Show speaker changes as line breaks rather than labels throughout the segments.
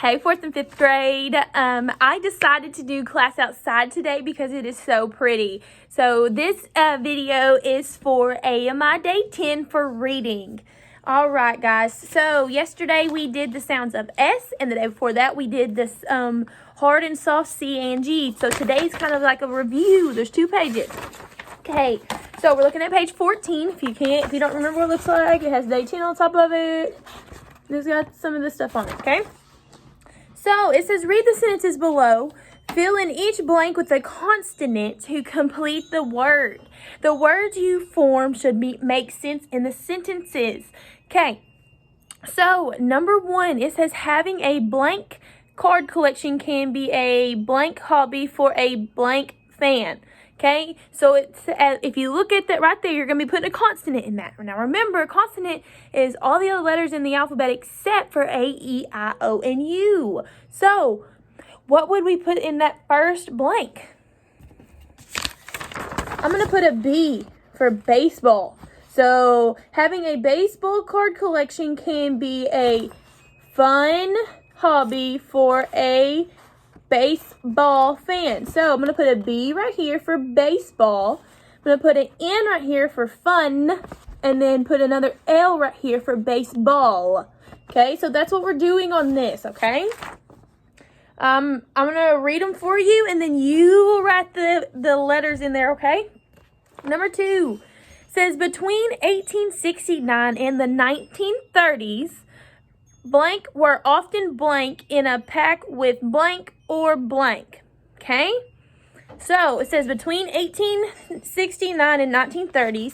Hey, 4th and 5th grade. I decided to do class outside today because it is so pretty. So this video is for AMI Day 10 for reading. All right, guys. So yesterday we did the sounds of S, and the day before that we did this hard and soft C and G. So today's kind of like a review. There's 2 pages. Okay, so we're looking at page 14. If you don't remember what it looks like, it has day 10 on top of it. It's got some of this stuff on it, okay? So it says, read the sentences below. Fill in each blank with a consonant to complete the word. The words you form should make sense in the sentences. Okay, so number 1, it says having a blank card collection can be a blank hobby for a blank fan. Okay, so it's if you look at that right there, you're going to be putting a consonant in that. Now remember, a consonant is all the other letters in the alphabet except for A, E, I, O, and U. So what would we put in that first blank? I'm going to put a B for baseball. So having a baseball card collection can be a fun hobby for a baseball fan. So I'm going to put a B right here for baseball. I'm going to put an N right here for fun. And then put another L right here for baseball. Okay, so that's what we're doing on this, okay? I'm going to read them for you, and then you will write the letters in there, okay? Number 2 says, between 1869 and the 1930s, blank were often blank in a pack with blank or blank. Okay? So it says between 1869 and 1930s,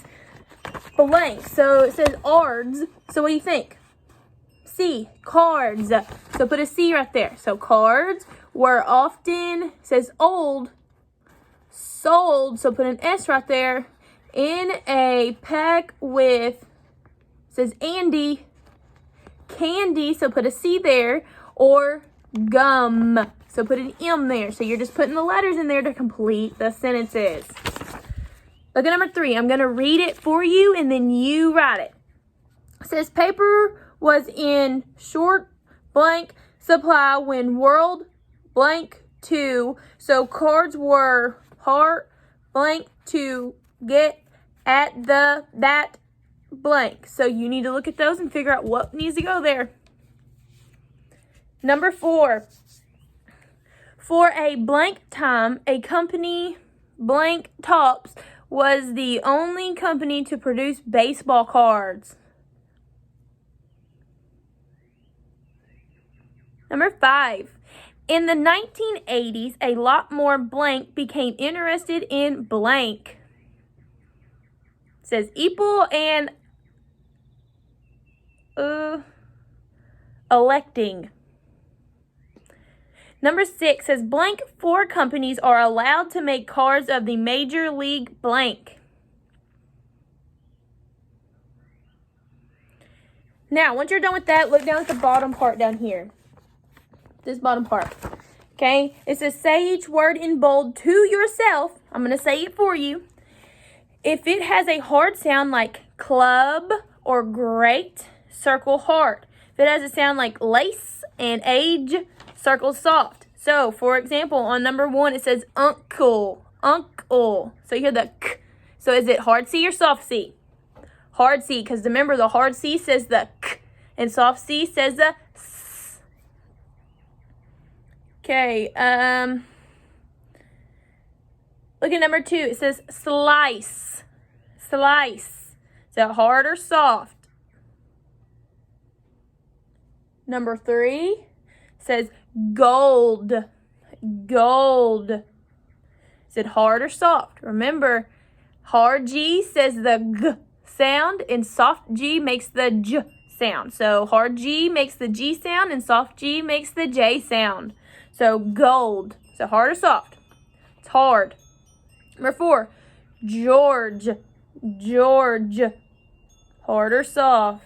blank. So it says ARDS. So what do you think? C, cards. So put a C right there. So cards were often, says old, sold. So put an S right there. In a pack with, says Andy, candy, so put a C there, or gum, so put an M there. So you're just putting the letters in there to complete the sentences. Look at number 3. I'm going to read it for you, and then you write it. It says, paper was in short blank supply when World blank 2, so cards were hard blank to get at that blank. So you need to look at those and figure out what needs to go there. Number 4. For a blank time, a company blank Tops was the only company to produce baseball cards. Number 5. In the 1980s, a lot more blank became interested in blank. It says Apple and electing. Number 6 says blank 4 companies are allowed to make cards of the Major League blank. Now, once you're done with that, look down at the bottom part down here. This bottom part. Okay? It says say each word in bold to yourself. I'm going to say it for you. If it has a hard sound like club or great, circle hard. If it has a sound like lace and age, circle soft. So, for example, on number 1, it says uncle, uncle. So you hear the k. So is it hard C or soft C? Hard C, because remember the hard C says the k, and soft C says the s. Okay, look at number 2. It says slice, slice. Is it hard or soft? Number 3 says gold, gold. Is it hard or soft? Remember, hard G says the G sound, and soft G makes the J sound. So hard G makes the G sound, and soft G makes the J sound. So gold. Is it hard or soft? It's hard. Number 4, George, George. Hard or soft?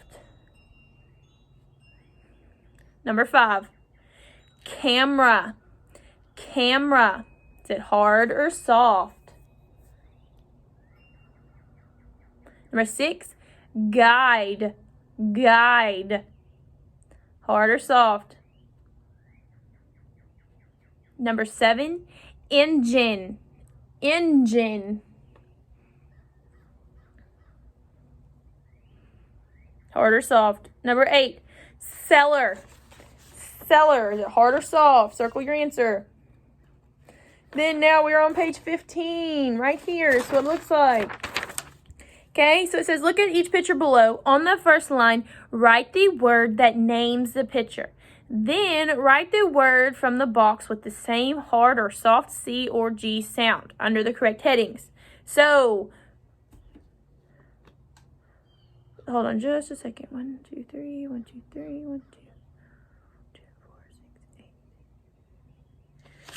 Number 5, camera, camera. Is it hard or soft? Number 6, guide, guide. Hard or soft? Number 7, engine. Engine. Hard or soft? Number 8, cellar. Cellar. Is it hard or soft? Circle your answer. Then now we're on page 15, right here. That's what it looks like. Okay, so it says, look at each picture below. On the first line, write the word that names the picture. Then write the word from the box with the same hard or soft C or G sound under the correct headings. So, hold on just a second. 1, 2, 3, 1, 2, 3, 1, 2, 2, 4, 6,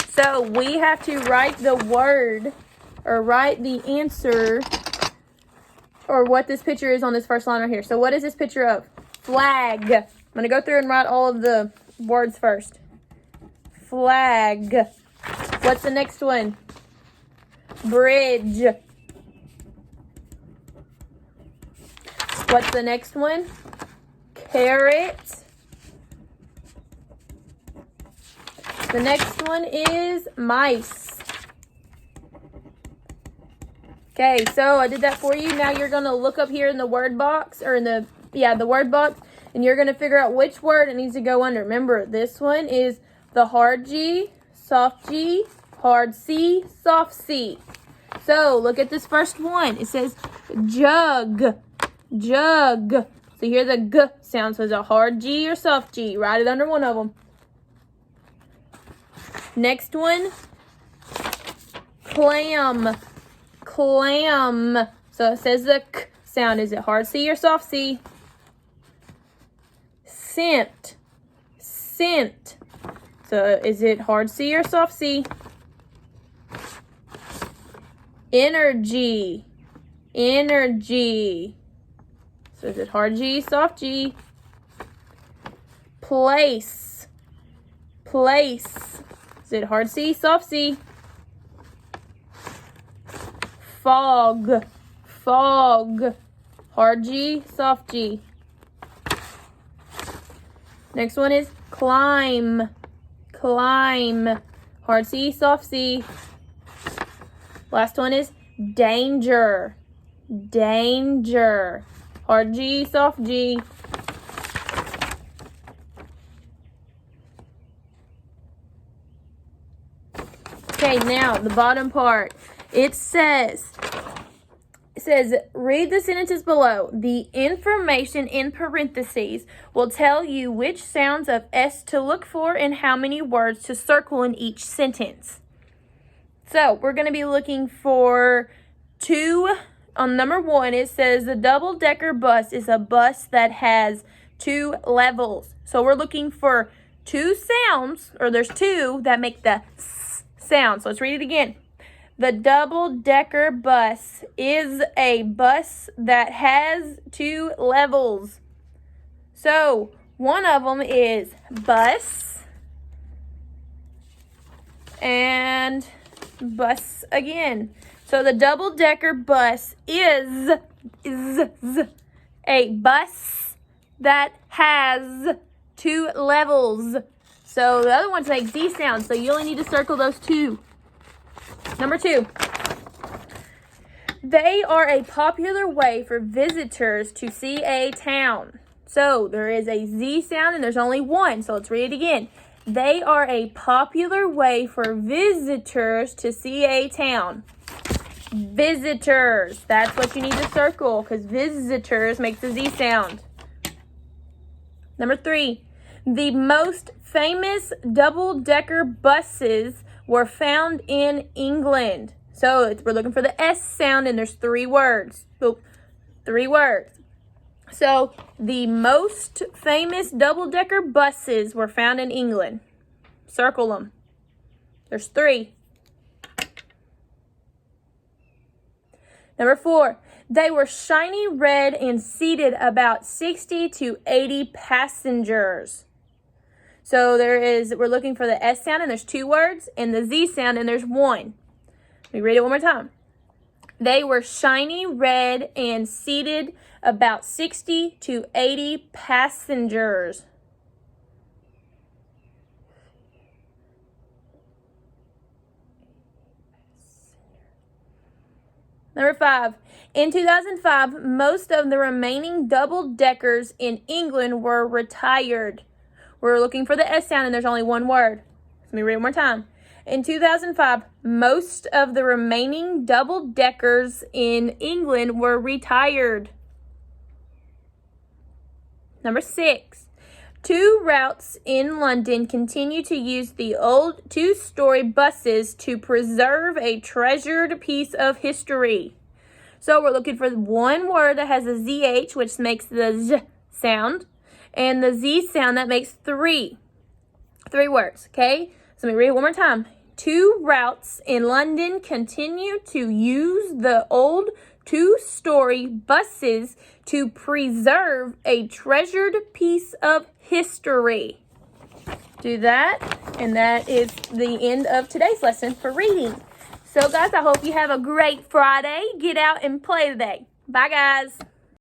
8. So we have to write the word or write the answer or what this picture is on this first line right here. So what is this picture of? Flag. I'm going to go through and write all of the words first. Flag. What's the next one? Bridge. What's the next one? Carrot. The next one is mice. Okay, so I did that for you. Now you're going to look up here in the word box, or in the word box, and you're going to figure out which word it needs to go under. Remember, this one is the hard G, soft G, hard C, soft C. So look at this first one. It says jug. Jug. So hear the G sound. So is it a hard G or soft G? Write it under one of them. Next one, clam. Clam. So it says the K sound. Is it hard C or soft C? Scent. Scent. So is it hard C or soft C? Energy. Energy. So is it hard G, soft G? Place. Place. Is it hard C, soft C? Fog. Fog. Hard G, soft G. Next one is climb. Climb. Hard C, soft C. Last one is danger. Danger. Hard G, soft G. Okay, now the bottom part. It says, read the sentences below. The information in parentheses will tell you which sounds of S to look for and how many words to circle in each sentence. So we're going to be looking for 2. On number 1, it says the double-decker bus is a bus that has 2 levels. So we're looking for 2 sounds, or there's 2 that make the S sound. So let's read it again. The double-decker bus is a bus that has 2 levels. So one of them is bus and bus again. So the double-decker bus is a bus that has 2 levels. So the other ones make Z sounds, so you only need to circle those 2. Number 2. They are a popular way for visitors to see a town. So there is a Z sound and there's only 1, so let's read it again. They are a popular way for visitors to see a town. Visitors. That's what you need to circle because visitors makes the Z sound. Number 3. The most famous double-decker buses were found in England. So we're looking for the S sound and there's 3 words. So 3 words. So the most famous double-decker buses were found in England. Circle them. There's 3. Number 4, they were shiny red and seated about 60 to 80 passengers. So we're looking for the S sound and there's 2 words, and the Z sound and there's 1. Let me read it one more time. They were shiny red and seated about 60 to 80 passengers. Number 5. In 2005, most of the remaining double-deckers in England were retired. We're looking for the S sound, and there's only one word. Let me read it one more time. In 2005, most of the remaining double-deckers in England were retired. Number 6. 2 routes in London continue to use the old 2-story buses to preserve a treasured piece of history. So we're looking for one word that has a ZH, which makes the Z sound, and the Z sound that makes 3 words, okay? So let me read it one more time. 2 routes in London continue to use the old 2-story buses to preserve a treasured piece of history. Do that, and that is the end of today's lesson for reading. So, guys, I hope you have a great Friday. Get out and play today. Bye, guys.